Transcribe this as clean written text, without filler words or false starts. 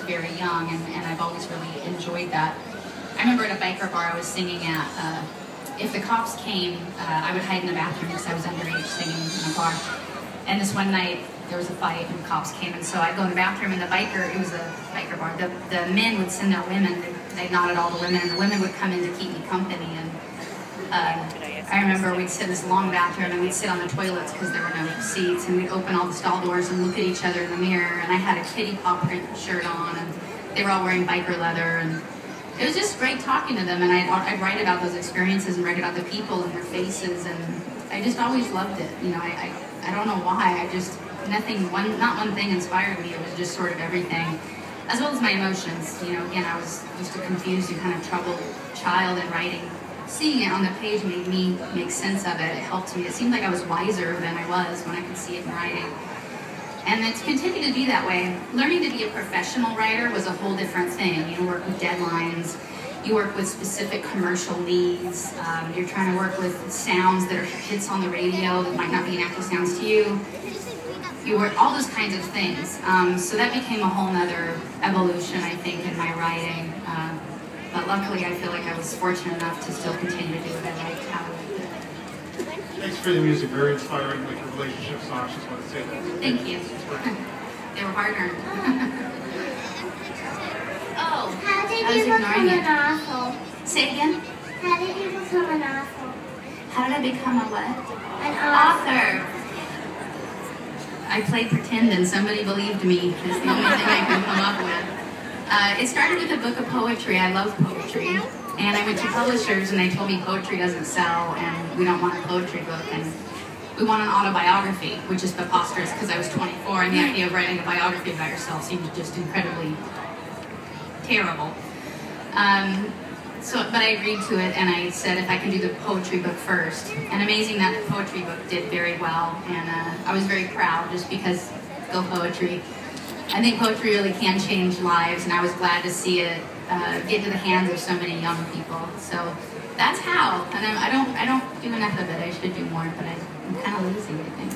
very young, and I've always really enjoyed that. I remember at a biker bar I was singing at, if the cops came, I would hide in the bathroom because I was underage singing in a bar. And this one night, there was a fight and the cops came, and so I'd go in the bathroom, and it was a biker bar, the men would send their women, they'd nod at all the women, and the women would come in to keep me company. And I remember we'd sit in this long bathroom, and we'd sit on the toilets because there were no seats, and we'd open all the stall doors and look at each other in the mirror, and I had a kitty paw print shirt on, and they were all wearing biker leather, and it was just great talking to them, and I'd write about those experiences and write about the people and their faces, and I just always loved it. You know, I don't know why, not one thing inspired me, it was just sort of everything, as well as my emotions. You know, again, I was just a confused and kind of troubled child, and writing, seeing it on the page made me make sense of it. It helped me. It seemed like I was wiser than I was when I could see it in writing. And it's continued to be that way. Learning to be a professional writer was a whole different thing. You work with deadlines, you work with specific commercial needs, you're trying to work with sounds that are hits on the radio that might not be natural sounds to you. You work all those kinds of things. So that became a whole nother evolution, I think, in my writing. But luckily, I feel like I was fortunate enough to still continue to do what I liked, how I liked it. Thanks for the music, very inspiring, like your relationship songs, just want to say that. Thank you. They were hard-earned. Oh, How did I was you ignoring become it. an asshole? Say it again. How did you become an asshole? How did I become a what? An asshole. Author. I played pretend and somebody believed me. It's the only thing I can come up with. It started with a book of poetry. I love poetry. And I went to publishers and they told me poetry doesn't sell and we don't want a poetry book and we want an autobiography, which is preposterous because I was 24 and the idea of writing a biography about yourself seemed just incredibly terrible. But I agreed to it, and I said if I could do the poetry book first. And amazing that the poetry book did very well, and I was very proud just because, go poetry. I think poetry really can change lives, and I was glad to see it get to the hands of so many young people. So that's how, and I don't do enough of it. I should do more, but I'm kind of lazy, I think.